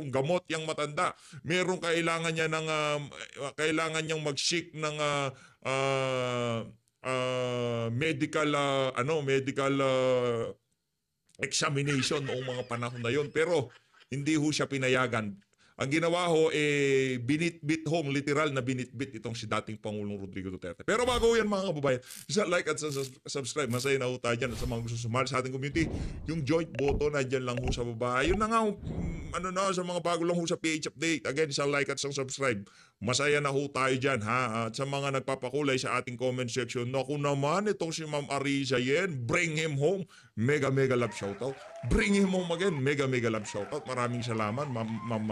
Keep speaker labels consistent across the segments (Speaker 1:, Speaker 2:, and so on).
Speaker 1: yung gamot yung matanda. Merong kailangan niya ng kailangan niyang mag-seek ng medical medical examination noong mga panahon na yon, pero hindi ho siya pinayagan. Ang ginawa ho, binitbit hong literal na binitbit itong si dating Pangulong Rodrigo Duterte. Pero bago yan mga kababayan, isa like at subscribe. Masaya na ho tayo dyan at sa mga gusto sumali sa ating community. Yung joint button na dyan lang ho sa baba. Yun na nga, sa mga bago lang ho sa PH Update. Again, isa like at subscribe. Masaya na ho tayo dyan, ha? At sa mga nagpapakulay sa ating comment section, naku naman, itong si Ma'am Ariza Yen, bring him home. Mega love shoutout. Bring him home again. Mega love shoutout. Maraming salamat, Ma'am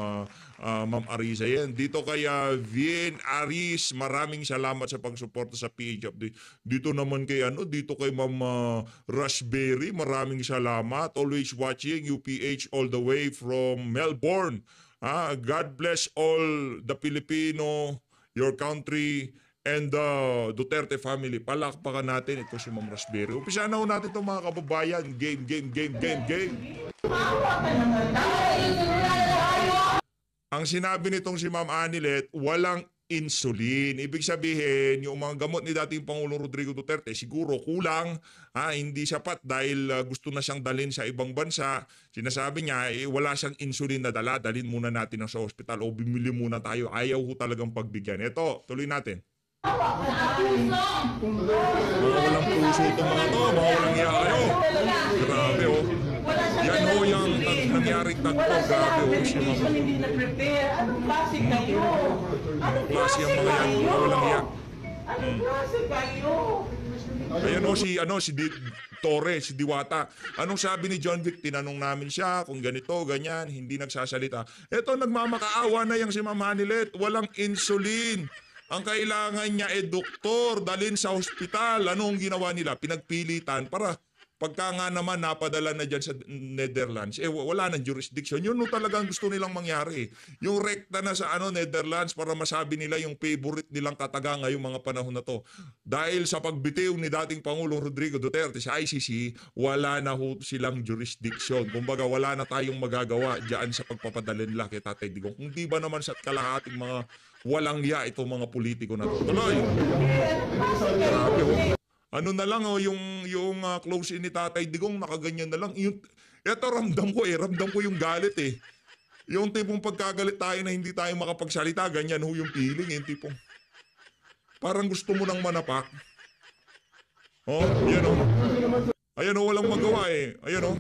Speaker 1: Ariza Yen. Dito kay Vin Aris, maraming salamat sa pagsuporta sa PH Update. Dito naman kay dito kay Ma'am Raspberry, maraming salamat. Always watching UPH all the way from Melbourne. God bless all the Filipino, your country, and the Duterte family. Palakpakan natin ito si Ma'am Raspberry. Umpisa na ho natin itong mga kababayan. Game. Ang sinabi nitong si Ma'am Anilet, walang insulin. Ibig sabihin, yung mga gamot ni dating Pangulong Rodrigo Duterte, siguro kulang, hindi sapat dahil gusto na siyang dalhin sa ibang bansa. Sinasabi niya, wala siyang insulin na dala, dalhin muna natin sa ospital o bimili muna tayo. Ayaw ho talagang pagbigyan. Ito, tuloy natin. Mga walang puso itong mga to, mga walang iya kayo. Grabe oh. Yan ho yung nangyaring tagpo. Grabe ho si Mama.
Speaker 2: Hindi na-prepare. Anong klase kayo? Anong
Speaker 1: klase ang mga yan, mga walang iya.
Speaker 2: Anong klase kayo?
Speaker 1: Ayan o si Torre, si Diwata. Anong sabi ni John Vic? Tinanong namin siya kung ganito, ganyan, hindi nagsasalita. Eto, nagmamakaawa na yung si Ma'am Hanilet. Walang insulin. Ang kailangan niya doktor, dalhin sa ospital. Anong ginawa nila? Pinagpilitan para pagka nga naman napadala na dyan sa Netherlands, wala nang jurisdiction. Yun no talagang gusto nilang mangyari. Yung rekta na sa Netherlands para masabi nila yung favorite nilang kataga ngayong mga panahon na to. Dahil sa pagbitiw ni dating Pangulong Rodrigo Duterte sa ICC, wala na ho silang jurisdiction. Kumbaga wala na tayong magagawa dyan sa pagpapadala nila kay Tatay Digong. Kung di ba naman sa kalahating mga walang ya itong mga politiko na to. Tuloy! Grabe ho. Ano na lang yung close in ni Tatay Digong, nakaganyan na lang. Ito ramdam ko yung galit eh. Yung tipong pagkagalit tayo na hindi tayo makapagsalita, ganyan ho yung feeling eh. Tipong parang gusto mo nang manapak. Oh, yan oh. Ayan oh, walang magawa eh. Ayan oh.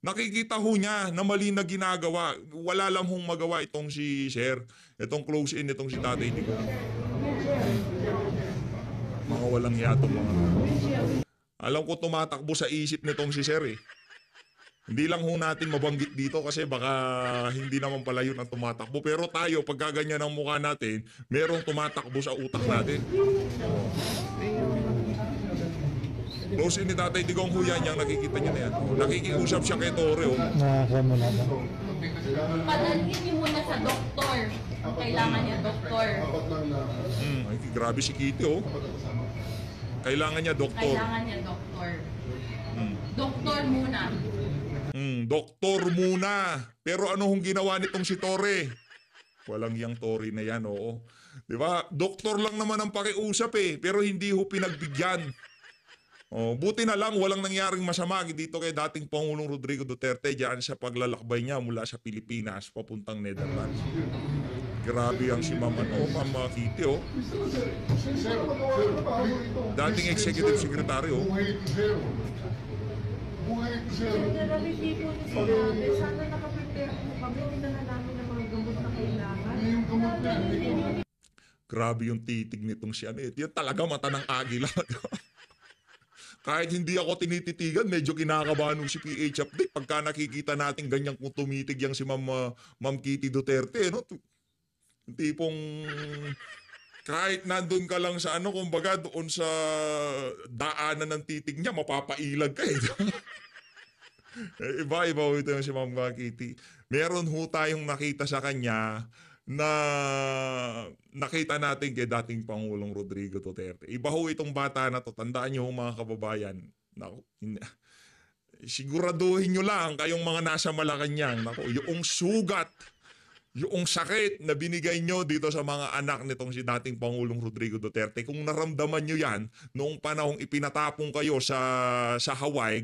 Speaker 1: Nakikita ho niya na mali na ginagawa. Wala lang hong magawa itong si Sir. Itong close in, itong si Tatay Digong. Mga walang yato mga. Alam ko tumatakbo sa isip nitong si Sir eh. Hindi lang ho natin mabanggit dito kasi baka hindi naman pala yun ang tumatakbo. Pero tayo, pagkaganyan ang mukha natin, merong tumatakbo sa utak natin. Close in ni Tatay Digong ho yan, yung nakikita niyo na yan. Nakikiusap siya kay Torre oh.
Speaker 3: Nakakamo na ba?
Speaker 4: Padalhin niyo muna sa doktor. Ang kailangan niya, doktor.
Speaker 1: Ay, grabe si Kitty oh. Kailangan niya doktor.
Speaker 4: Kailangan niya, doktor. Doktor muna.
Speaker 1: Doktor muna. Pero ano hong ginawa nitong si Torre? Walang yang Torre na yan, oo. Diba? Doktor lang naman ang pakiusap eh. Pero hindi ho pinagbigyan. Oh, buti na lang walang nangyaring masama dito kay dating Pangulong Rodrigo Duterte diyan sa paglalakbay niya mula sa Pilipinas papuntang Netherlands. Grabe ang si Ma'am Kitty oh. Dating executive secretary oh.
Speaker 2: General, hindi po sinabi. Sana nakaprepare po kami. Dinala namin ng mga gamot na kailangan.
Speaker 1: Grabe yung titig nitong si Yan talaga mata ng agila. Kahit hindi ako tinititigan, medyo kinakabahan nung si PH Update pagka nakikita natin ganyan kung tumitig yang si Ma'am Kitty Duterte, no? Tipong kahit nandun ka lang sa kumbaga doon sa daanan ng titig niya, mapapailag ka eh. Iba-iba ito yung si Ma'am Kitty. Meron ho tayong nakita sa kanya na nakita natin kay dating Pangulong Rodrigo Duterte. Iba ho itong bata na to. Tandaan nyo mga kababayan. Naku, siguraduhin nyo lang kayong mga nasa Malacanang. Naku, yung sugat yung sakit na binigay nyo dito sa mga anak nitong si dating Pangulong Rodrigo Duterte, kung naramdaman nyo yan noong panahong ipinatapong kayo sa Hawaii,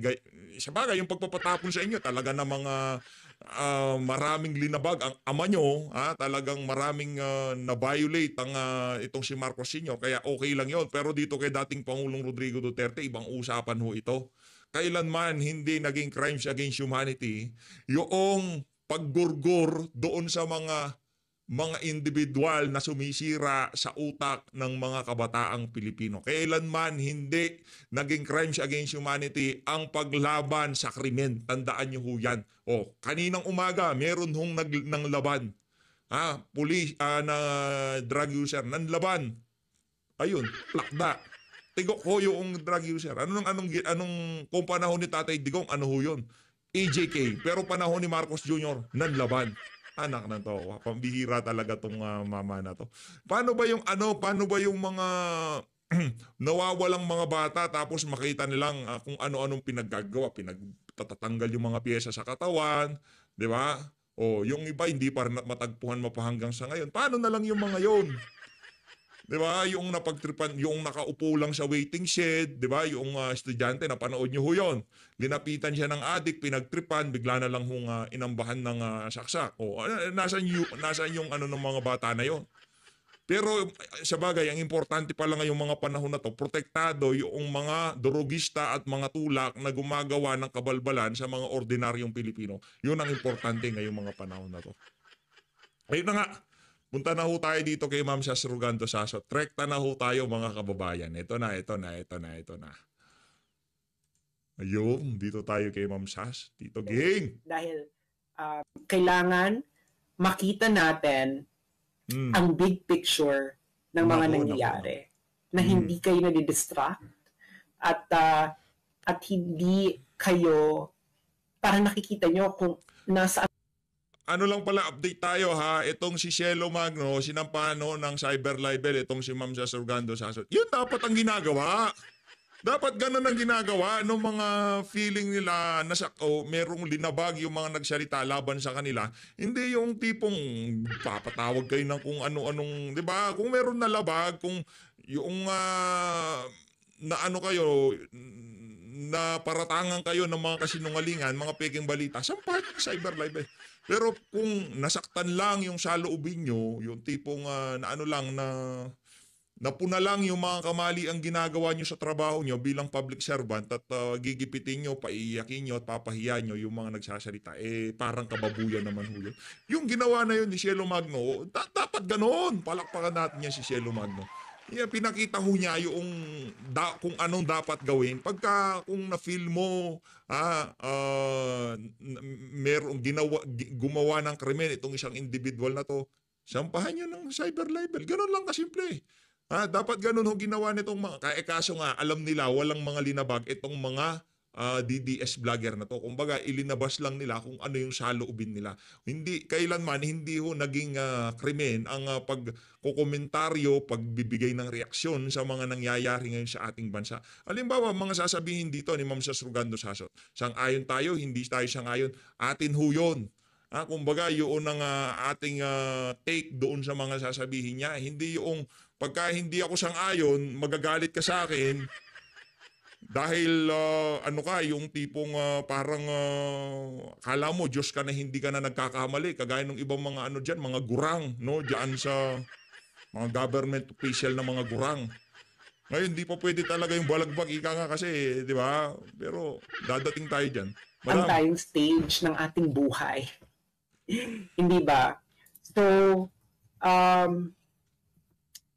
Speaker 1: sa bagay, yung pagpapatapon sa inyo, talaga na mga maraming linabag ang ama nyo, talagang maraming na-violate ang itong si Marcos Sr. Kaya okay lang yon. Pero dito kay dating Pangulong Rodrigo Duterte, ibang usapan ho ito. Kailanman hindi naging crimes against humanity yung paggurgur doon sa mga individual na sumisira sa utak ng mga kabataang Pilipino. Kailanman hindi naging crimes against humanity ang paglaban sa krimen. Tandaan niyo ho yan. Kaninang umaga, meron hong nang laban. Pulis na drug user, nanlaban. Ayun, plakda. Tigok ho yung drug user. Anong kung panahon ni Tatay Digong, ano ho yun? EJK. Pero panahon ni Marcos Jr., nanlaban. Anak na to. Pambihira talaga tong mama na to. Paano ba yung mga nawawalang mga bata tapos makita nilang kung ano-anong pinaggagawa, pinagtatanggal yung mga piyesa sa katawan, di ba? Yung iba hindi pa matagpuan mapahanggang sa ngayon. Paano na lang yung mga yon? 'Di ba? Yung napagtripan, yung nakaupo lang sa waiting shed, 'di ba? Yung estudyante na panood niyo ho 'yon. Linapitan siya ng adik, pinagtripan, bigla na lang hong inambahan ng saksak. Nasaan yung ng mga bata na 'yon? Pero sa bagay, ang importante pala ngayong mga panahon na to, protektado yung mga drogista at mga tulak na gumagawa ng kabalbalan sa mga ordinaryong Pilipino. Yun ang importante ngayong mga panahon na to. Ayun na nga. Punta na ho tayo dito kay Ma'am Sas Rugando Saso. Trekta na ho tayo mga kababayan. Ito na. Ayun, dito tayo kay Ma'am Sas. Dito, Ging.
Speaker 3: Dahil kailangan makita natin ang big picture ng mga nangyayari. Na hindi kayo nadidistract at hindi kayo para nakikita nyo kung nasa
Speaker 1: Ano lang pala, update tayo ha. Itong si Cielo Magno, sinampano ng cyber libel, itong si Ma'am Sas Rugando Saso. Yun dapat ang ginagawa. Dapat ganun ang ginagawa ng mga feeling nila na merong linabag yung mga nagsalita laban sa kanila. Hindi yung tipong papatawag kayo ng kung ano-anong, di ba? Kung meron na labag, kung yung na kayo, na paratangan kayo ng mga kasinungalingan, mga peking balita, sampay cyber libel. Pero kung nasaktan lang yung saloobin nyo, yung tipong napuna lang yung mga kamali ang ginagawa nyo sa trabaho nyo bilang public servant at gigipitin nyo, paiiyakin nyo at papahiya nyo yung mga nagsasalita, parang kababuyan naman ho yun. Yung ginawa na yun ni Cielo Magno, dapat ganoon. Palakpakan natin yan si Cielo Magno. Pinakita ho niya yung kung anong dapat gawin pagka kung na-feel mo merong gumawa ng krimen itong isang individual na to, sampahan niyo ng cyber libel. Ganun lang kasimple. Dapat ganun ho ginawa nitong mga kaso nga alam nila walang mga linabag itong mga DDS vlogger na to. Kumbaga ilinabas lang nila kung ano yung saloobin nila. Kailanman hindi ho naging krimen ang pagkokomentaryo, pagbibigay ng reaksyon sa mga nangyayari ngayon sa ating bansa. Halimbawa, mga sasabihin dito ni Ma'am Sas Rugando Saso, sang-ayon tayo, hindi tayo sang-ayon, atin ho yun. Kumbaga yun ang ating take doon sa mga sasabihin niya. Hindi yung pagka hindi ako sang-ayon, magagalit ka sa akin, dahil yung tipong parang kala mo Diyos ka na hindi ka na nagkakamali, kagaya ng ibang mga diyan, mga gurang, no, diyan sa mga government official na mga gurang. Ngayon di pa pwede talaga yung balagbag, ika nga kasi, di ba? Pero dadating tayo diyan.
Speaker 3: Ang tayong stage ng ating buhay. Hindi ba? So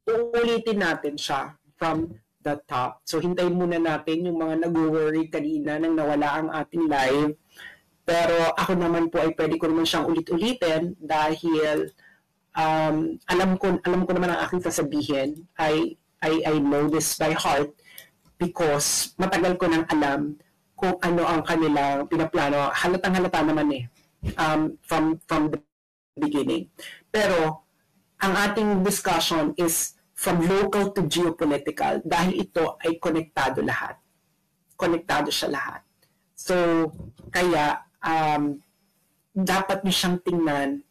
Speaker 3: uulitin natin siya from the top. So, hintayin muna natin yung mga nag-worry kanina nang nawala ang ating live. Pero ako naman po ay pwede ko naman siyang ulit-ulitin dahil alam ko naman ang aking sasabihin. I know this by heart because matagal ko nang alam kung ano ang kanilang pinaplano. Halatang-halata naman from the beginning. Pero ang ating discussion is from local to geopolitical dahil ito ay konektado lahat. Konektado siya lahat. So, kaya dapat niyo siyang tingnan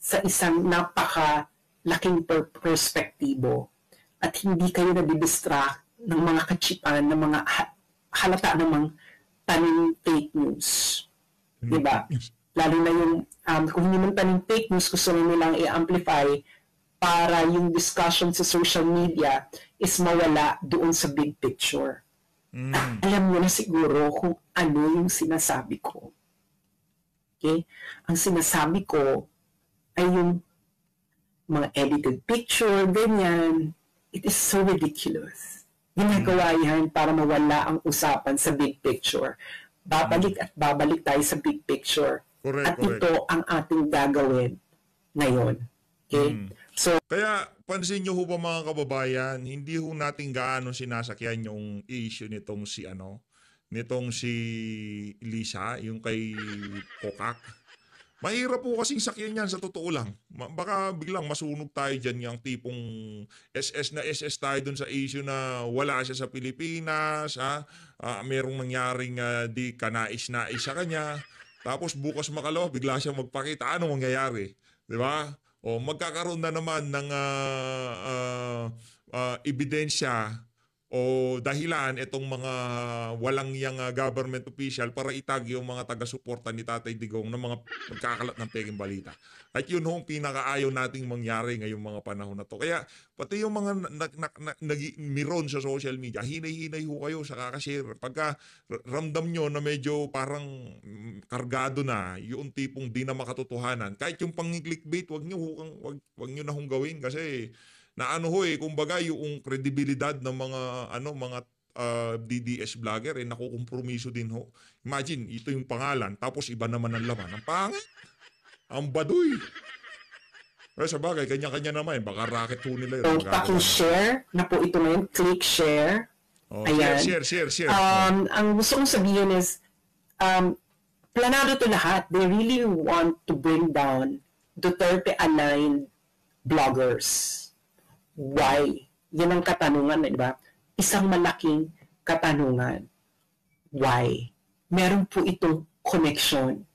Speaker 3: sa isang napakalaking perspektibo at hindi kayo nadidistract ng mga kachipan, ng mga halata namang taning fake news. Diba? Lalo na yung, kung hindi man taning fake news, gusto nilang i-amplify para yung discussion sa social media is mawala doon sa big picture. At alam niyo na siguro kung ano yung sinasabi ko. Okay? Ang sinasabi ko ay yung mga edited picture, ganyan. It is so ridiculous. Ginagawa yan para mawala ang usapan sa big picture. Babalik at babalik tayo sa big picture.
Speaker 1: Correct,
Speaker 3: At ito ang ating gagawin ngayon. Okay? So,
Speaker 1: Kaya pansin nyo ho ba mga kababayan, hindi ho natin gaano sinasakyan yung issue nitong si Lisa, yung kay Kokak. Mahirap po kasing sakyan yan sa totoo lang. Baka biglang masunog tayo dyan yung tipong SS na SS tayo dun sa issue na wala siya sa Pilipinas, merong nangyaring di kanais-nais sa kanya. Tapos bukas makalawa, bigla siya magpakita. Ano mangyayari? Di ba? O magkakaroon na naman ng ebidensya o dahilan itong mga walang yang government official para itag yung mga taga-suporta ni Tatay Digong ng mga pagkakalat ng peking balita. At yun ho ang pinakaayaw nating mangyari ngayong mga panahon na to. Kaya pati yung mga nag-miron sa social media, hinay-hinay ho kayo sa kakashare. Pagka ramdam nyo na medyo parang kargado na, yung tipong di na makatotohanan, kahit yung pang-clickbait, wag nyo na hong gawin kasi na kumbaga yung kredibilidad ng mga DDS vlogger nakukompromiso din ho. Imagine, ito yung pangalan tapos iba naman ang laman. Ang pangit. Ang baduy. Pero sa bagay, kanya-kanya naman. Baka racket ho nila yun.
Speaker 3: paki-share na po ito ngayon. Click share. Ayan.
Speaker 1: Share.
Speaker 3: Ang gusto kong sabihin is, planado to lahat. They really want to bring down Duterte-aligned bloggers. Why? Yan ang katanungan, di ba? Isang malaking katanungan. Why? Meron po itong connection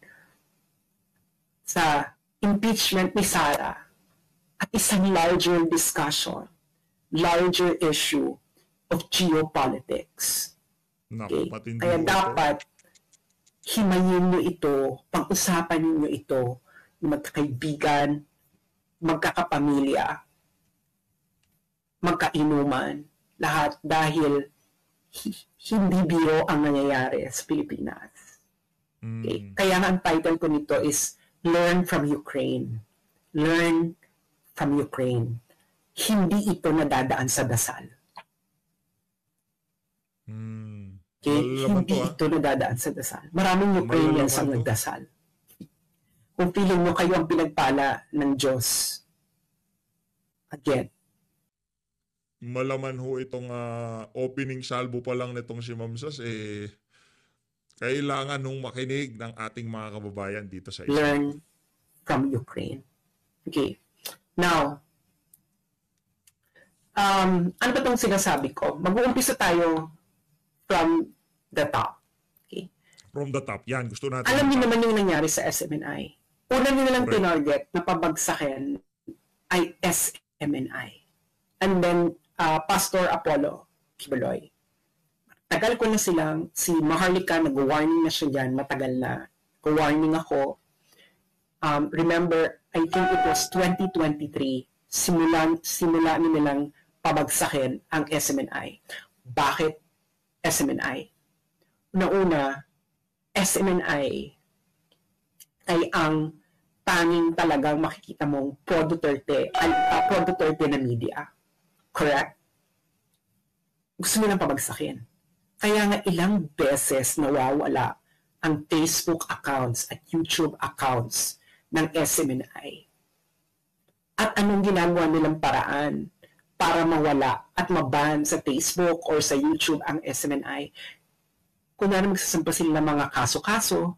Speaker 3: sa impeachment ni Sara at isang larger discussion, larger issue of geopolitics. Okay? Kaya dapat himayin nyo ito, pag-usapan niyo ito, magkakaibigan, magkakapamilya, magkainuman, lahat dahil hindi biro ang nangyayari sa Pilipinas. Okay? Kaya ang title ko nito is Learn from Ukraine. Learn from Ukraine. Hindi ito nadadaan sa dasal. Okay? Hindi ito nadadaan sa dasal. Maraming Ukrainians ang nagdasal. Kung feeling mo kayo ang pinagpala ng Diyos, again,
Speaker 1: malaman ho itong opening salvo pa lang nitong si Ma'am Sas, kailangan nung makinig ng ating mga kababayan dito sa Israel.
Speaker 3: Learn from Ukraine. Okay. Now, ano ba itong sinasabi ko? Mag-uumpisa tayo from the top. Okay.
Speaker 1: From the top. Yan, gusto natin.
Speaker 3: Alam niyo naman yung nangyari sa SMNI. Una nyo nalang tinarget na pabagsakin ay SMNI. And then, Pastor Apollo Kibuloy. Tagal ko na silang, si Maharlika, nag-warning na siya dyan, matagal na. Nag-warning ako. Remember, I think it was 2023, simula nilang pabagsakin ang SMNI. Bakit SMNI? Una-una, SMNI ay ang tanging talagang makikita mong pro-Duterte na media. Correct? Gusto nilang pabagsakin. Kaya nga ilang beses nawawala ang Facebook accounts at YouTube accounts ng SMNI. At anong ginagawa nilang paraan para mawala at maban sa Facebook or sa YouTube ang SMNI? Kung na magsasampa sila ng mga kaso-kaso,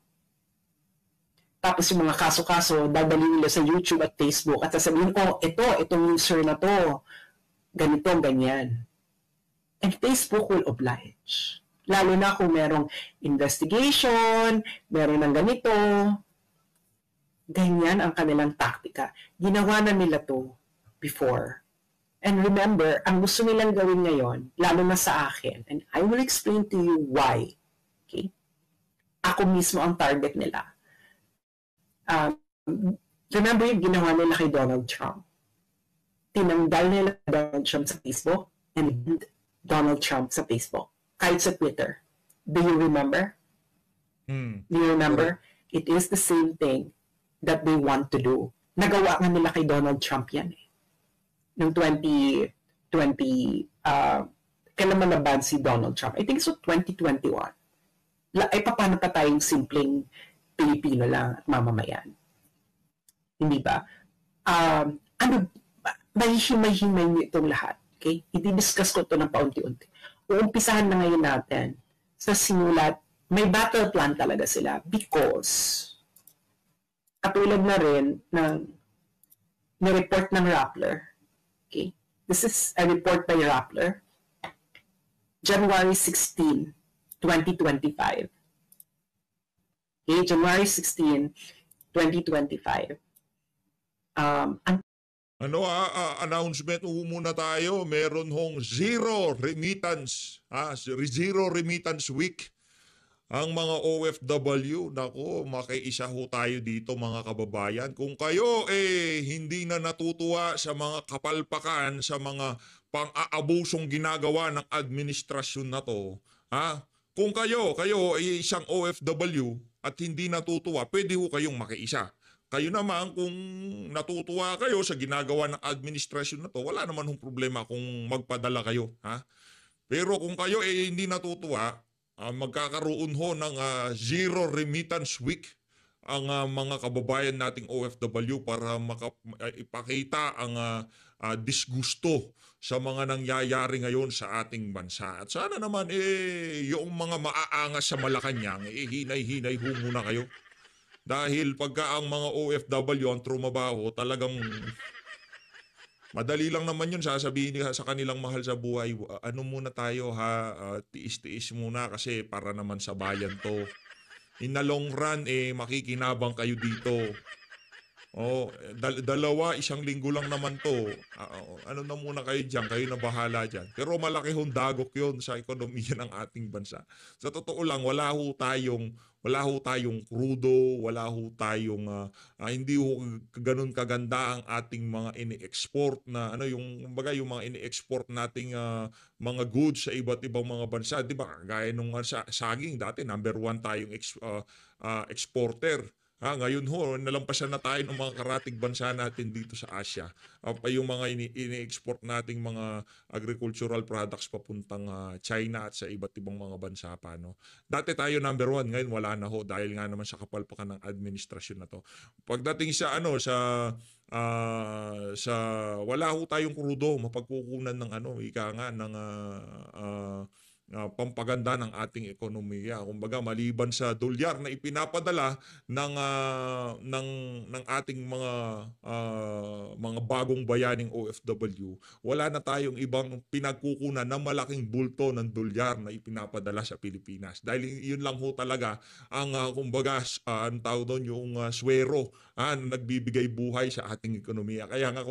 Speaker 3: tapos yung mga kaso-kaso, dadalhin nila sa YouTube at Facebook at sasabihin, itong user na to, ganito, ganyan. And Facebook will oblige. Lalo na kung merong investigation, meron ng ganito, Ganyan ang kanilang taktika. Ginawa na nila to before. And remember, ang gusto nilang gawin ngayon, lalo na sa akin, and I will explain to you why. Okay? Ako mismo ang target nila. Remember yung ginawa nila kay Donald Trump? Tinanggal nila Donald Trump sa Facebook and Donald Trump sa Facebook. Kahit sa Twitter. Do you remember? Do you remember? It is the same thing that they want to do. Nagawa nga nila kay Donald Trump yan eh. Noong 2020, kailan man naban si Donald Trump? I think so 2021. Ay paano pa tayong simpleng Pilipino lang at mamamayan? Hindi ba? Mahihimay-himay niyo itong lahat. Okay? I-discuss ko ito ng paunti-unti. Uumpisahan na ngayon natin sa simulat. May battle plan talaga sila because katulad na rin ng report ng Rappler. Okay? This is a report by Rappler. January 16, 2025. Okay, January 16, 2025.
Speaker 1: Announcement muna tayo. Meron hong zero remittance week. Ang mga OFW, nako, makiisa ho tayo dito mga kababayan. Kung kayo hindi na natutuwa sa mga kapalpakan, sa mga pang-aabusong ginagawa ng administrasyon na to, kung kayo ay isang OFW at hindi natutuwa, pwede ho kayong makiisa. Kayo naman, kung natutuwa kayo sa ginagawa ng administrasyon na to, wala naman hong problema kung magpadala kayo. Pero kung kayo hindi natutuwa, magkakaroon ho ng zero remittance week ang mga kababayan nating OFW para ipakita ang disgusto sa mga nangyayari ngayon sa ating bansa. At sana naman yung mga maaangas sa Malacanang, hinay-hinay ho muna kayo. Dahil pagka ang mga OFW ang trumabaho, talagang madali lang naman yun, sasabihin sa kanilang mahal sa buhay, ano muna tayo tiis-tiis muna kasi para naman sa bayan to. In the long run, makikinabang kayo dito. Isang linggo lang naman to. Ano na muna kayo dyan, kayo na bahala dyan. Pero malaki hong dagok yun sa ekonomiya ng ating bansa. Sa totoo lang, wala ho tayong krudo, wala ho tayong hindi ho ganun kaganda ang ating mga ini-export na yung mga ini-export nating mga goods sa iba't ibang mga bansa, 'di ba? Gaya nung saging dati, number 1 tayong exporter. Ngayon ho, nalampasan na tayo ng mga karatig bansa natin dito sa Asia. Yung mga ini-export nating mga agricultural products papuntang China at sa iba't ibang mga bansa pa. No? Dati tayo number 1, ngayon wala na ho dahil nga naman sa kapalpakan ng administrasyon na to. Pagdating sa wala ho tayong krudo, mapagkukunan ng pampaganda ng ating ekonomiya. Kumbaga maliban sa dolyar na ipinapadala ng ating mga bagong bayaning OFW, wala na tayong ibang pinagkukunan na malaking bulto ng dolyar na ipinapadala sa Pilipinas. Dahil yun lang ho talaga ang ang tawag doon, yung swero na nagbibigay buhay sa ating ekonomiya. Kaya nga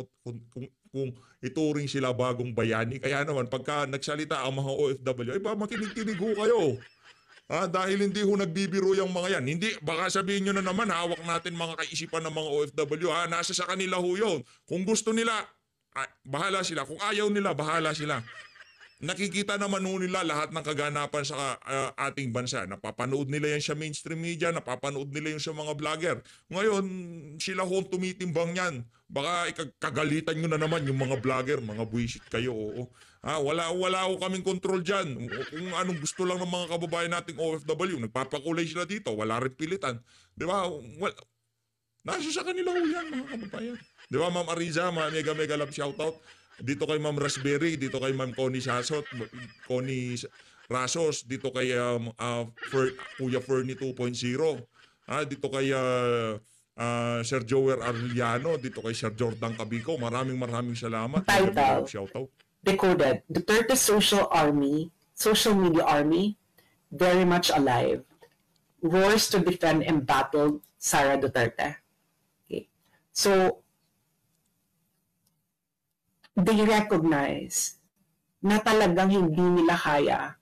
Speaker 1: kung ituring sila bagong bayani, kaya naman pagka nagsalita ang mga OFW, makinig-kinig ho kayo. Dahil hindi ho nagbibiro yung mga yan. Hindi, baka sabihin nyo na naman, hawak natin mga kaisipan ng mga OFW. Nasa sa kanila ho yun. Kung gusto nila, bahala sila. Kung ayaw nila, bahala sila. Nakikita naman ho nila lahat ng kaganapan sa ating bansa. Napapanood nila yan sa mainstream media, napapanood nila yun sa mga vlogger. Ngayon, sila ho tumitimbang yan. Baka kagalitan nyo na naman yung mga vlogger, mga buwisit kayo. Wala ho kaming control dyan. Kung anong gusto lang ng mga kababayan nating OFW, nagpapakulay sila dito, wala rin pilitan. Di ba? Nasa sa kanila ho yan, mga kababayan. Di ba, Ma'am Ariza, mega love shoutout. Dito kay Ma'am Raspberry, dito kay Ma'am Connie Rasos, dito kay Kuya Fernie 2.0. Dito kay Sir Joel Arellano, dito kay Sir Jordan Cabico. Maraming salamat.
Speaker 3: Title,
Speaker 1: shoutout.
Speaker 3: Decoded. Duterte social media army, very much alive. Roars to defend embattled Sara Duterte. So, they recognize na talagang hindi nila kaya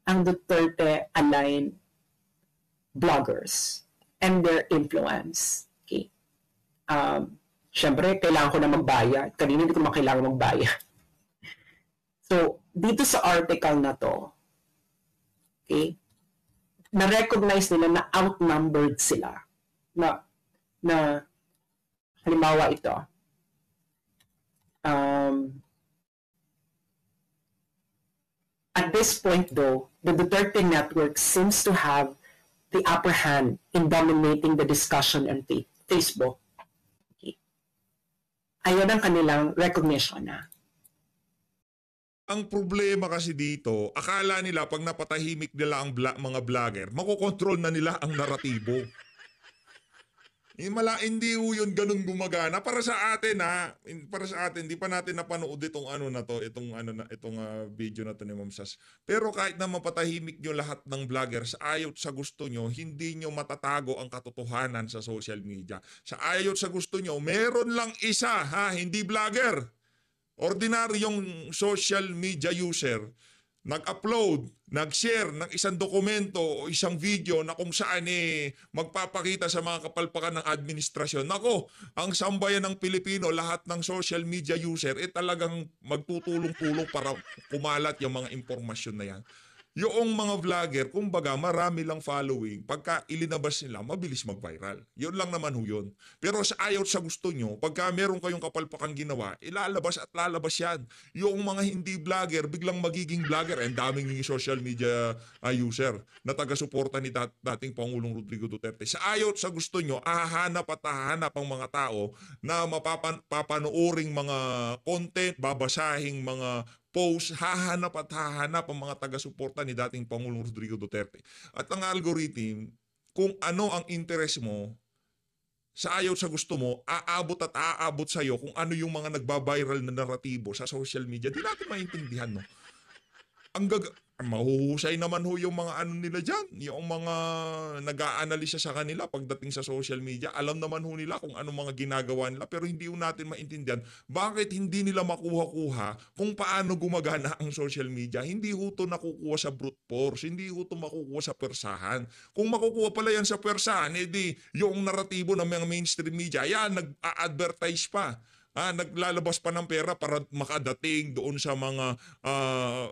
Speaker 3: ang Duterte-aligned bloggers and their influence. Okay? Siyempre, kailangan ko na magbayad. Kanina hindi ko naman kailangan magbayad. So, dito sa article na to, okay, na-recognize nila na outnumbered sila. Na halimbawa ito, at this point though, the Duterte network seems to have the upper hand in dominating the discussion on Facebook. Okay. Ayun ang kanilang recognition na.
Speaker 1: Ang problema kasi dito, akala nila pag napatahimik nila ang mga vlogger, makokontrol na nila ang naratibo. Hindi ho yun ganun gumagana. Para sa atin hindi pa natin napanood itong video na to ni Ma'am Sas. Pero kahit na mapatahimik nyo lahat ng vloggers, ayaw sa gusto nyo, hindi nyo matatago ang katotohanan sa social media. Sa ayaw sa gusto nyo, meron lang isa, hindi vlogger. Ordinaryong social media user, nag-upload, nag-share ng isang dokumento o isang video na kung saan magpapakita sa mga kapalpakan ng administrasyon. Nako, ang sambayan ng Pilipino, lahat ng social media user, talagang magtutulong-tulong para kumalat yung mga impormasyon na yan. Yung mga vlogger, kumbaga marami lang following, pagka ilinabas nila, mabilis mag-viral. Yun lang naman ho yun. Pero sa ayaw sa gusto nyo, pagka meron kayong kapalpakan ginawa, ilalabas at lalabas yan. Yung mga hindi vlogger, biglang magiging vlogger. And daming social media user na taga-suporta ni dating Pangulong Rodrigo Duterte. Sa ayaw sa gusto nyo, hahanap ang mga tao na mapapanooring mga content, babasahing mga post, hahanap ang mga taga-suporta ni dating Pangulong Rodrigo Duterte. At ang algorithm, kung ano ang interest mo, sa ayaw sa gusto mo, aabot sa iyo kung ano yung mga nagbabiral na naratibo sa social media. Di natin maintindihan, no? Mahuhusay naman ho yung mga nila dyan, yung mga nag-aanalisa sa kanila pagdating sa social media. Alam naman ho nila kung ano mga ginagawa nila, pero hindi ho natin maintindihan bakit hindi nila makuha-kuha kung paano gumagana ang social media. Hindi ho to nakukuha sa brute force, hindi ho to makukuha sa persahan. Kung makukuha pala yan sa persahan, edi yung naratibo ng mga mainstream media, yan, nag-a-advertise pa. Naglalabas pa ng pera para makadating doon sa mga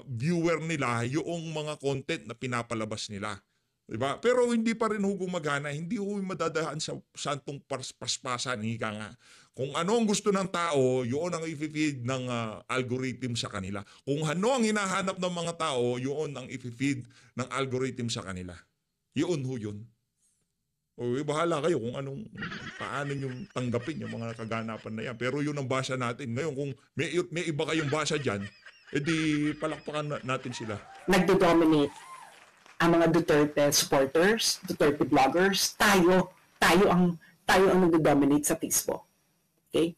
Speaker 1: viewer nila yung mga content na pinapalabas nila. Diba? Pero hindi pa rin ho gumagana, hindi ho madadahan sa santong paspasan, hika nga. Kung ano ang gusto ng tao, yun ang i-feed ng algorithm sa kanila. Kung ano ang hinahanap ng mga tao, yun ang i-feed ng algorithm sa kanila. Yun ho yun. O bahala kayo kung paano nyo tanggapin yung mga kaganapan na yan. Pero yun ang basa natin. Ngayon kung may iba kayong basa dyan, edi palakpakan natin sila.
Speaker 3: Nagdo-dominate ang mga Duterte supporters, Duterte bloggers. Tayo ang nagdo-dominate sa Facebook. Okay?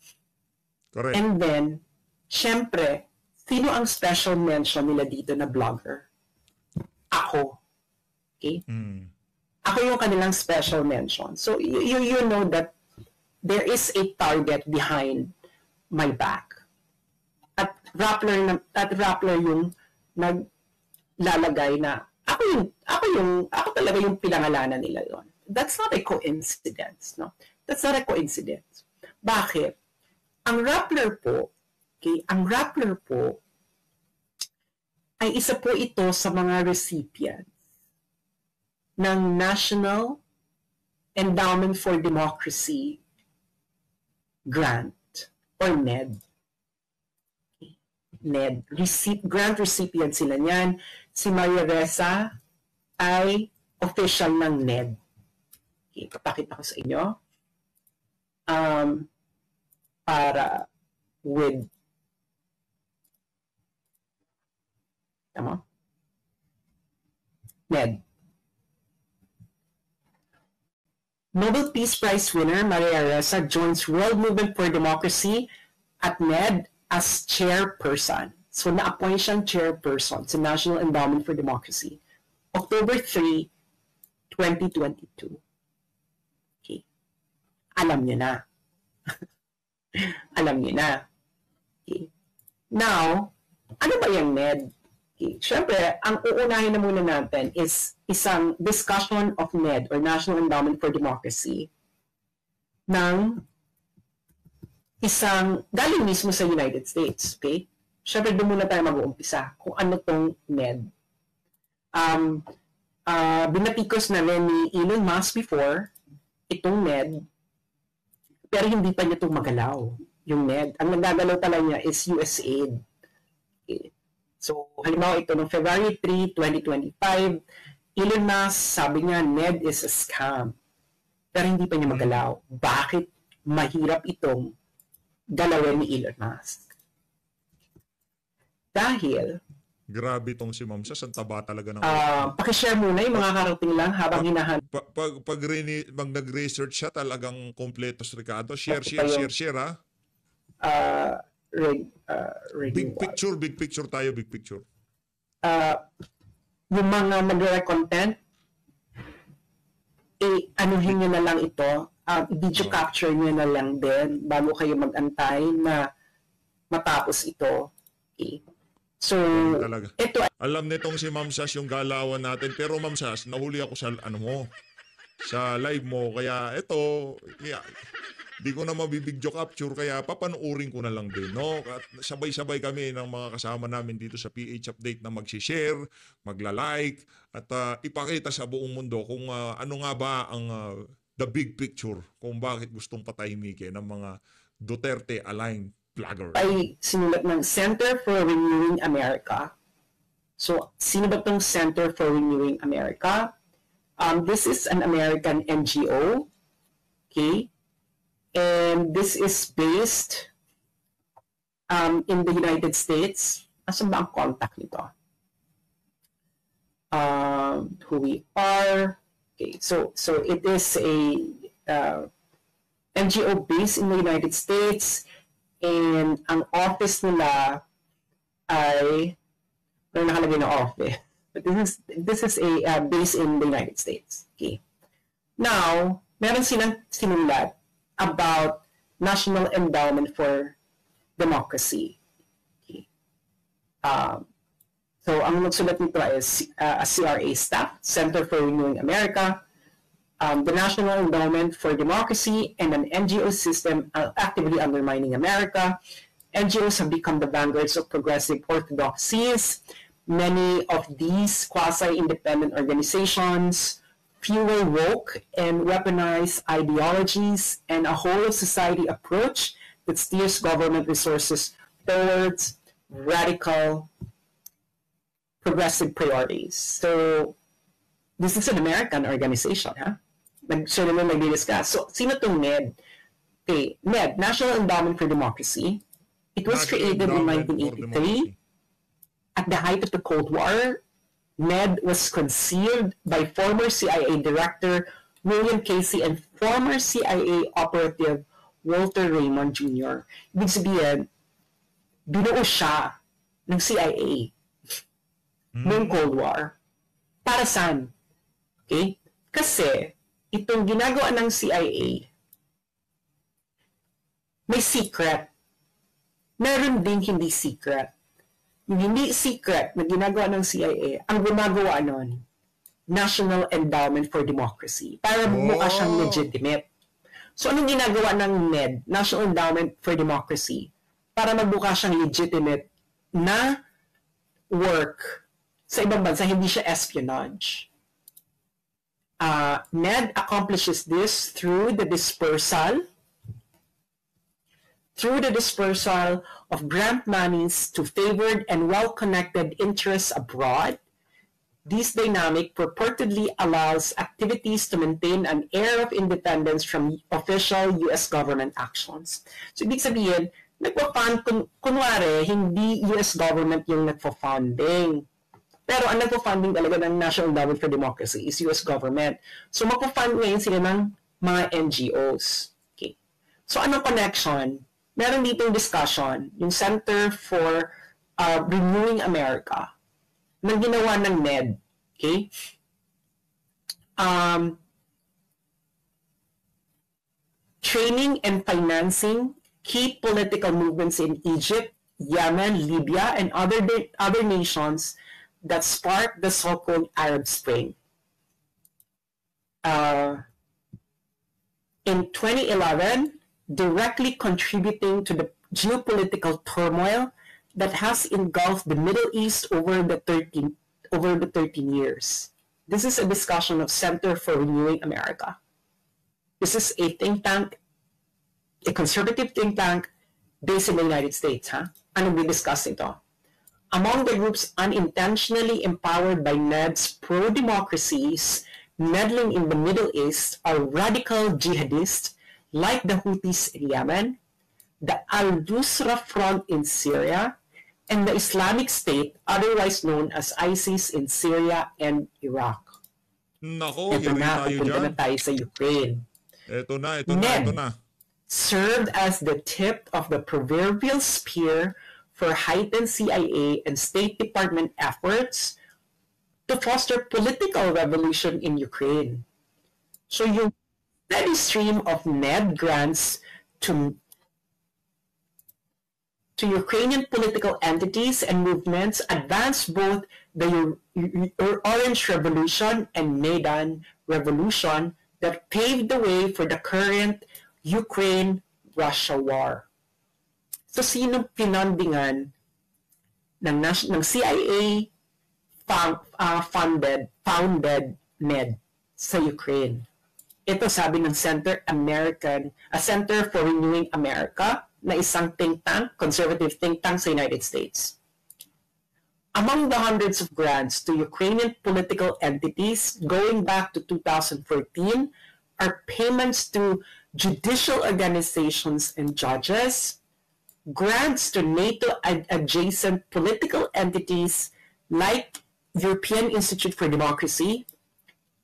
Speaker 1: Correct.
Speaker 3: And then, syempre, sino ang special mention nila dito na blogger? Ako. Okay? Ako yung kanilang special mention. So, you know that there is a target behind my back. At Rappler yung naglalagay na ako talaga yung pinangalanan nila doon. That's not a coincidence, no? That's not a coincidence. Bakit? Ang Rappler po ay isa po ito sa mga recipients ng National Endowment for Democracy grant or NED. NED. Grant recipient sila niyan. Si Maria Ressa ay official ng NED. Okay, papakita ko sa inyo. Para with NED. Nobel Peace Prize winner Maria Ressa joins World Movement for Democracy at NED as chairperson. So na-appoint siyang chairperson sa National Endowment for Democracy. October 3, 2022. Okay. Alam niyo na. Alam niyo na. Okay. Now, ano ba yung NED? Okay. Siyempre, ang uunahin na muna natin is isang discussion of NED or National Endowment for Democracy ng isang galing mismo sa United States. Okay? Siyempre, doon muna tayo mag-uumpisa kung ano tong NED. Binatikos na rin ni Elon Musk before itong NED, pero hindi pa niya itong magalaw, yung NED. Ang nagagalaw talaga niya is USAID. Okay. So, halimbawa ito, noong February 3, 2025, Elon Musk, sabi niya, NED is a scam. Pero hindi pa niya magalaw. Bakit mahirap itong galawin ni Elon Musk? Dahil,
Speaker 1: Grabe tong si Ma'am Sas, ang taba talaga ng...
Speaker 3: pakishare muna yung mga karating lang habang hinahanap.
Speaker 1: pag nag-research siya, talagang kompleto, Ricardo. Share, ha? Big picture tayo, big picture.
Speaker 3: Yung mga mag-direct content, anuhin nyo na lang ito, video capture nyo na lang din bago kayo mag-antay na matapos ito. Okay. So,
Speaker 1: Talaga.
Speaker 3: ito
Speaker 1: Alam nitong si Ma'am Sas yung galawan natin, pero Ma'am Sas, nahuli ako sa sa live mo, kaya ito, di ko na mabibideo capture, kaya papanoorin ko na lang din, no? At sabay-sabay kami ng mga kasama namin dito sa PH Update na mag-share, magla-like, at ipakita sa buong mundo kung ano nga ba ang the big picture, kung bakit gustong patahimikin ng mga Duterte-aligned vlogger.
Speaker 3: ay sinulat ng Center for Renewing America. So, sino ba itong Center for Renewing America? This is an American NGO. Okay? And this is based in the United States. Asan ba ang contact nito? Who we are. Okay, so it is a NGO based in the United States, and ang office nila ay nakalagay na office. But this is a base in the United States. Okay. Now, meron silang sinulat about National Endowment for Democracy. Okay. So, ang nagsulat nito is a CRA staff, Center for Renewing America, the National Endowment for Democracy, and an NGO system actively undermining America. NGOs have become the vanguards of progressive orthodoxies. Many of these quasi-independent organizations fuel woke and weaponized ideologies and a whole-of-society approach that steers government resources towards radical progressive priorities. So, this is an American organization, huh? So, nag-discuss. So, sino itong NED? Okay, NED, National Endowment for Democracy. It was created in 1983. At the height of the Cold War, NED was conceived by former CIA Director William Casey and former CIA operative Walter Raymond Jr. Ibig sabihin, binuo siya ng CIA noong Cold War. Para saan? Okay? Kasi, itong ginagawa ng CIA, may secret. Meron din hindi secret. Yung hindi secret na ginagawa ng CIA, ang gumagawa nun, National Endowment for Democracy. Para mukha siyang legitimate. So, anong ginagawa ng NED, National Endowment for Democracy? Para magmukha siyang legitimate na work sa ibang bansa, hindi siya espionage. NED accomplishes this through the dispersal of grant monies to favored and well-connected interests abroad. This dynamic purportedly allows activities to maintain an air of independence from official U.S. government actions. So, ibig sabihin, nagpa-fund, kunwari, hindi U.S. government yung nagpa-funding. Pero ang nagpo-funding talaga ng National Endowment for Democracy is US government. So magpo-fund ngayon sila ng mga NGOs. Okay. So anong connection? Meron dito yung discussion, yung Center for Renewing America, na ginawa ng NED. Okay? training and financing key political movements in Egypt, Yemen, Libya, and other nations that sparked the so-called Arab Spring. In 2011, directly contributing to the geopolitical turmoil that has engulfed the Middle East over the 13 years. This is a discussion of Center for Renewing America. This is a think tank, a conservative think tank based in the United States. Ano we-discuss ito? Among the groups unintentionally empowered by NED's pro-democracies meddling in the Middle East are radical jihadists like the Houthis in Yemen, the Al-Nusra Front in Syria, and the Islamic State, otherwise known as ISIS in Syria and Iraq.
Speaker 1: Nako,
Speaker 3: Ito na,
Speaker 1: tayo
Speaker 3: pupunta
Speaker 1: dyan.
Speaker 3: na tayo sa Ukraine.
Speaker 1: Ito na.
Speaker 3: Served as the tip of the proverbial spear for heightened CIA and State Department efforts to foster political revolution in Ukraine. So yung steady stream of NED grants to Ukrainian political entities and movements advanced both the Orange Revolution and Maidan Revolution that paved the way for the current Ukraine-Russia war. So sino pinandingan ng CIA founded NED sa Ukraine? Ito sabi ng Center for Renewing America, na isang think tank, conservative think tank sa United States. Among the hundreds of grants to Ukrainian political entities going back to 2014 are payments to judicial organizations and judges, grants to NATO-adjacent political entities like European Institute for Democracy,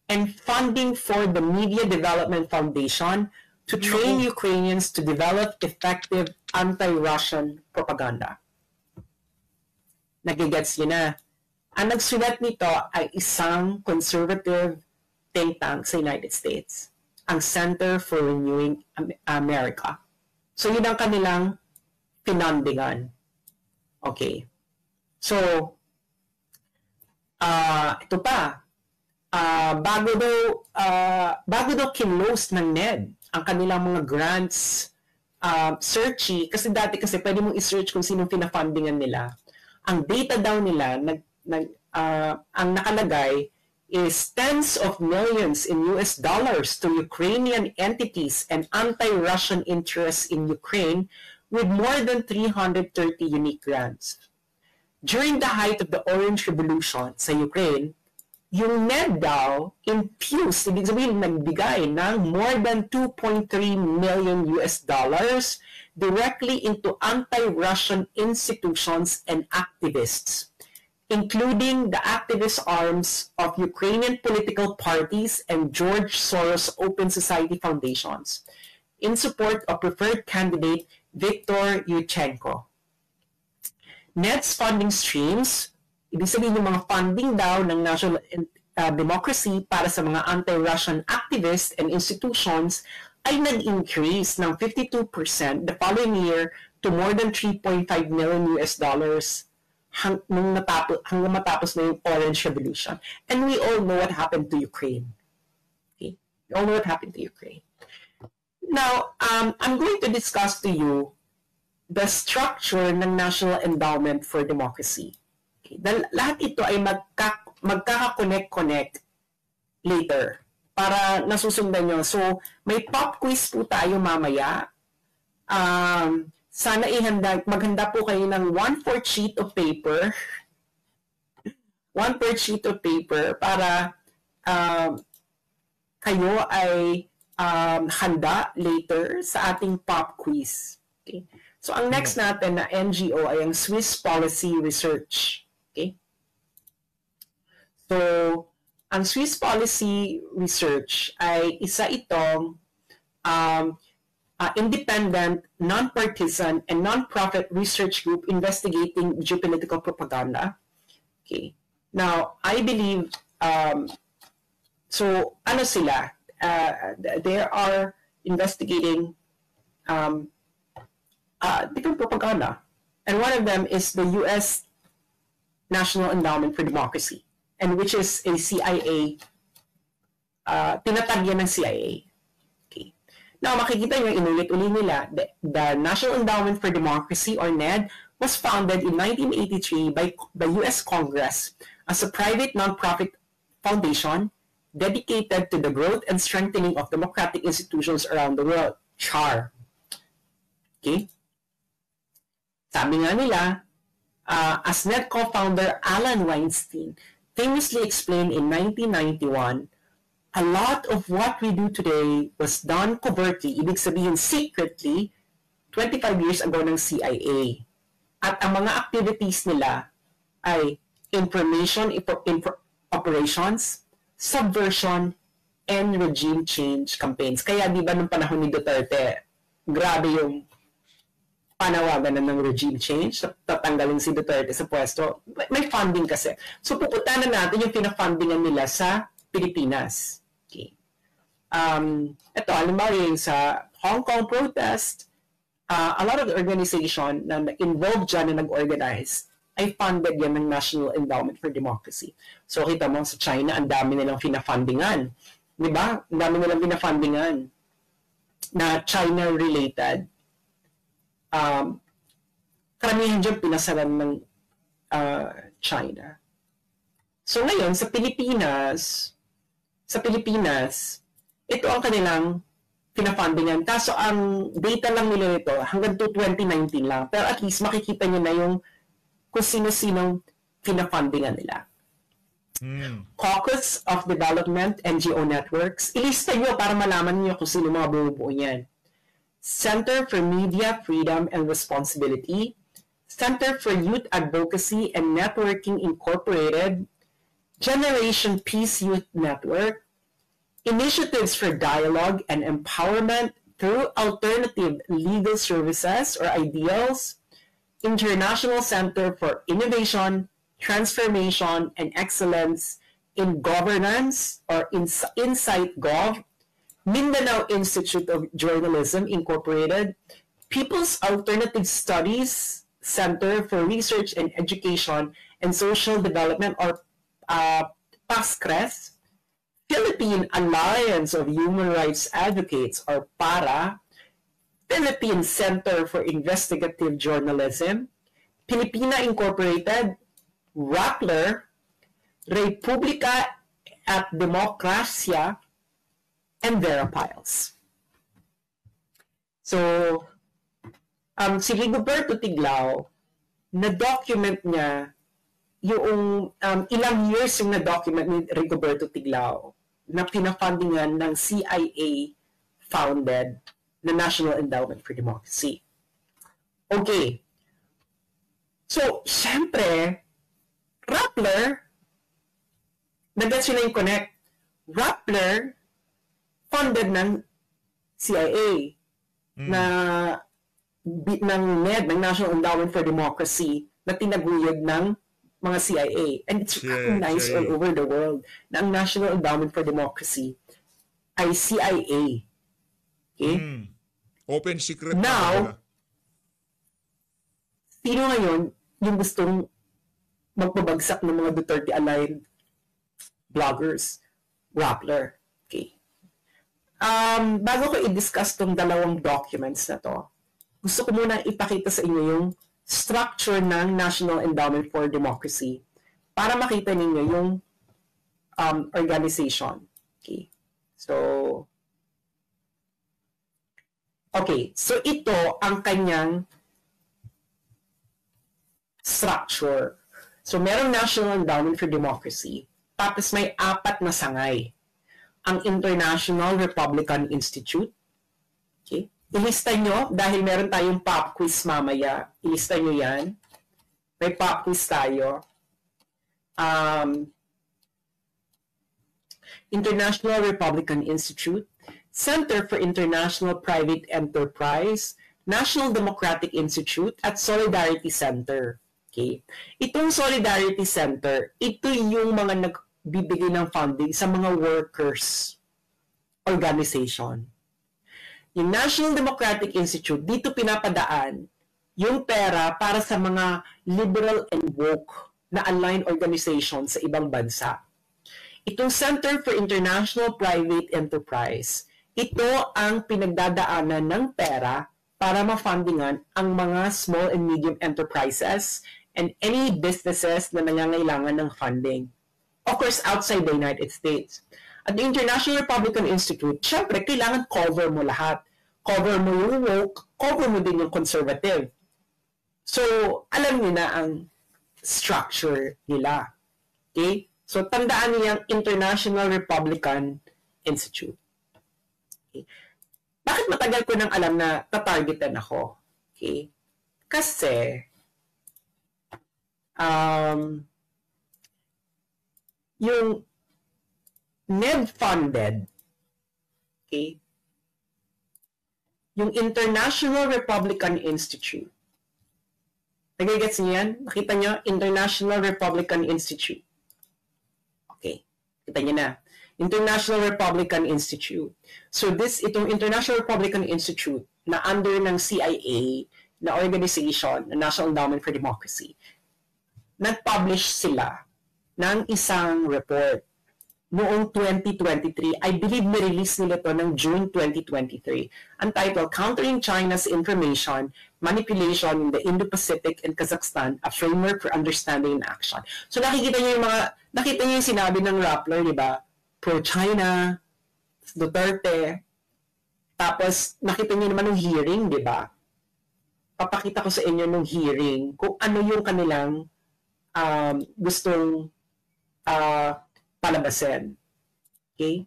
Speaker 3: and funding for the Media Development Foundation to train Ukrainians to develop effective anti-Russian propaganda. Nagigets yun na. Ang nagsulat nito ay isang conservative think tank sa United States, ang Center for Renewing America. So yun ang kanilang pinandingan. Okay. So, ito pa, bago daw kinlose ng NED ang kanilang mga grants, searchy, kasi dati pwede mong i-search kung sinong pinafundingan nila. Ang data daw nila, ang nakalagay is tens of millions in US dollars to Ukrainian entities and anti-Russian interests in Ukraine with more than 330 unique grants. During the height of the Orange Revolution sa Ukraine, yung NED daw infused, ibig sabihin nagbigay ng more than 2.3 million US dollars directly into anti-Russian institutions and activists, including the activist arms of Ukrainian political parties and George Soros Open Society foundations, in support of preferred candidate Viktor Yushchenko. NED's funding streams, ibig sabihin yung mga funding daw ng national democracy para sa mga anti-Russian activists and institutions ay nag-increase ng 52% the following year to more than 3.5 million US dollars hanggang matapos na yung Orange Revolution. And we all know what happened to Ukraine. Okay? We all know what happened to Ukraine. Now, I'm going to discuss to you the structure ng National Endowment for Democracy. Okay. Lahat ito ay magkaka-connect later para nasusundan nyo. So, may pop quiz po tayo mamaya. Sana maghanda po kayo ng 1/4 sheet of paper. 1/4 sheet of paper para kayo ay handa later sa ating pop quiz. Okay. So, ang next natin na NGO ay ang Swiss Policy Research. Okay? So, ang Swiss Policy Research ay isa itong independent, non-partisan, and non-profit research group investigating geopolitical propaganda. Okay. Now, I believe, so, ano sila? There are, investigating different propaganda. And one of them is the U.S. National Endowment for Democracy, and which is a CIA, tinatag yan ng CIA. Okay. Now, makikita nyo, inulit-uli nila, the National Endowment for Democracy, or NED, was founded in 1983 by the U.S. Congress as a private non-profit foundation dedicated to the growth and strengthening of democratic institutions around the world. CHAR. Okay? Sabi nga nila, as NED co-founder Alan Weinstein famously explained in 1991, a lot of what we do today was done covertly, ibig sabihin secretly, 25 years ago ng CIA. At ang mga activities nila ay information operations, subversion, and regime change campaigns. Kaya di ba nung panahon ni Duterte, grabe yung panawagan na ng regime change, tatanggalin si Duterte sa pwesto. May funding kasi. So pupunta na natin yung pinafundingan nila sa Pilipinas. Okay. Ito, halimbawa yung sa Hong Kong protest, a lot of the organization na involved dyan na nag-organize ay funded yan ng National Endowment for Democracy. So kita mo sa China, ang dami nilang pinafundingan. Di ba? Ang dami nilang pinafundingan na China-related. Karamihan dyan pinasaran ng China. So ngayon, sa Pilipinas, ito ang kanilang pinafundingan. Kaso ang data lang nila nito hanggang to 2019 lang. Pero at least makikita nyo na yung kung sino-sinong pinafundingan nila. Caucus of Development NGO Networks. Ilista nyo para malaman nyo kung sino mga bumubuo niyan. Center for Media Freedom and Responsibility. Center for Youth Advocacy and Networking Incorporated. Generation Peace Youth Network. Initiatives for Dialogue and Empowerment through Alternative Legal Services or IDEALS, International Center for Innovation, Transformation, and Excellence in Governance or Insight Gov, Mindanao Institute of Journalism Incorporated, People's Alternative Studies Center for Research and Education and Social Development or PASCRES, Philippine Alliance of Human Rights Advocates or PARA, Philippine Center for Investigative Journalism, Pilipina Incorporated, Rappler, Republica at Democracia, and Verapiles. So, si Rigoberto Tiglao, na-document niya yung ilang years yung na-document ni Rigoberto Tiglao na pinafundingan ng CIA-founded na National Endowment for Democracy. Okay. So, syempre, Rappler, nag-gets yun na yung connect. Rappler, funded ng CIA na ng NED, ng National Endowment for Democracy, na tinaguyod ng mga CIA. And it's recognized all over the world na ang National Endowment for Democracy ay CIA. Okay?
Speaker 1: Open secret.
Speaker 3: Now, sino ngayon yung gustong magpabagsak ng mga Duterte-aligned vloggers? Rappler. Okay. Bago ko i-discuss tong dalawang documents na to, gusto ko muna ipakita sa inyo yung structure ng National Endowment for Democracy para makita ninyo yung organization. Okay. So ito ang kanyang structure. So merong National Endowment for Democracy, tapos may 4 na sangay. Ang International Republican Institute. Okay. Ilista nyo, dahil meron tayong pop quiz mamaya, ilista nyo yan. May pop quiz tayo. International Republican Institute, Center for International Private Enterprise, National Democratic Institute, at Solidarity Center. Okay? Itong Solidarity Center, ito yung mga nagbibigay ng funding sa mga workers organization. yung National Democratic Institute, dito pinapadaan yung pera para sa mga liberal and woke na aligned organizations sa ibang bansa. Itong Center for International Private Enterprise, ito ang pinagdadaanan ng pera para ma-fundingan ang mga small and medium enterprises and any businesses na nangangailangan ng funding. Of course, outside the United States. At the International Republican Institute, syempre, kailangan cover mo lahat. Cover mo yung woke, cover mo din yung conservative. So, alam niyo na ang structure nila. Okay? So, tandaan niyo yung International Republican Institute. Okay? Bakit matagal ko nang alam na tatargetan ako? Okay? Kasi, yung NED-funded, okay, yung International Republican Institute. Nagigets niyo yan? Nakita niyo? International Republican Institute. Okay. Kita niyo na. International Republican Institute. So itong International Republican Institute na under ng CIA na organization, na National Endowment for Democracy, nag-publish sila ng isang report noong 2023. I believe na-release nila to ng June 2023. Ang title, Countering China's Information Manipulation in the Indo-Pacific and Kazakhstan, a Framework for Understanding and Action. So nakita niyo yung sinabi ng Rappler, di ba? Pro-China, Duterte. Tapos nakita niyo naman ng hearing, di ba? Papakita ko sa inyo ng hearing kung ano yung kanilang gustong palabasin. Okay?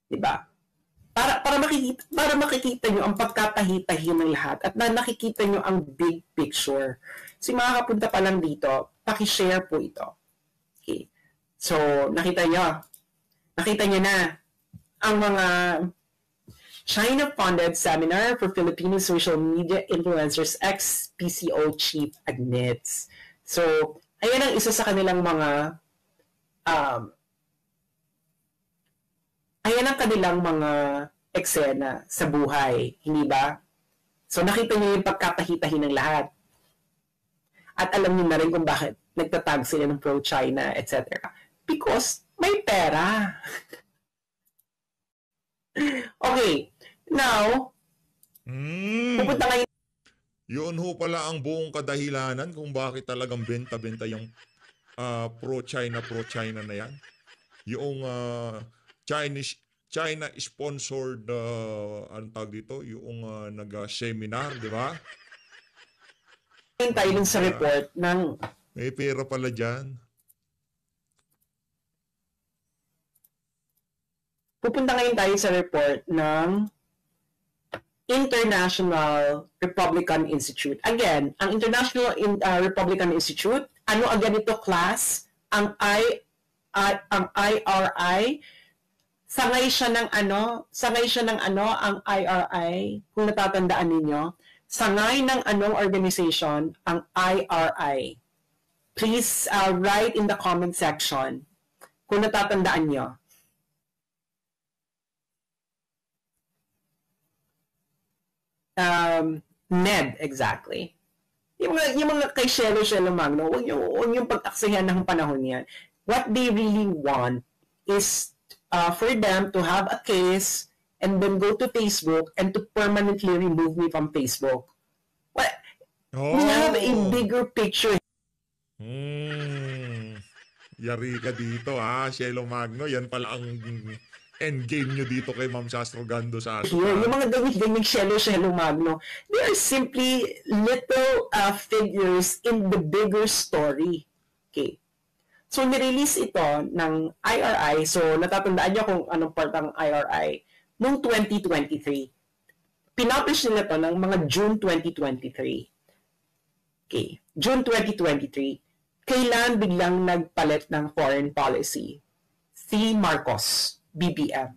Speaker 3: Diba? Para makikita nyo ang pagkatahi-tahi ng lahat at na nakikita nyo ang big picture. So, makakapunta pa lang dito, paki-share po ito. Okay. So, nakita nyo na ang mga China-funded seminar for Filipino social media influencers ex-PCO chief admits. So, ayan ang isa sa kanilang mga eksena sa buhay, hindi ba? So, nakita niyo yung pagkatahi-tahi ng lahat. At alam niyo na rin kung bakit nagtatag sila ng pro-China, etc. Because may pera. Okay. Now, pupunta ngayon.
Speaker 1: Yun ho pala ang buong kadahilanan kung bakit talagang benta-benta yung pro-China na yan. Yung China-sponsored, anong tawag dito? Yung nag-seminar, di ba?
Speaker 3: Tayo dun sa report ng...
Speaker 1: May pera pala dyan.
Speaker 3: Pupunta ngayon tayo sa report ng International Republican Institute. Again, ang International Republican Institute, ano agad ito class? Ang IRI, sangay siya ng ang IRI, kung natatandaan ninyo, sangay ng anong organization ang IRI. Please write in the comment section kung natatandaan nyo. NED, exactly. Yung mga kay Shelo Magno, huwag yung pag-aksihan ng panahon yan. What they really want is for them to have a case and then go to Facebook and to permanently remove me from Facebook. Well, we have a bigger picture.
Speaker 1: Yari ka dito, Shelo Magno. Yan pala ang endgame nyo dito kay Ma'am Sastro Gando sa atin.
Speaker 3: Yung mga gamit-gamit Shelo Magno, they are simply little figures in the bigger story. Okay. So, nirelease ito ng IRI. So, natatandaan nyo kung anong part ng IRI noong 2023. Pinublish nila ito ng mga June 2023. Okay. June 2023. Kailan biglang nagpalit ng foreign policy? Si Marcos, BBM.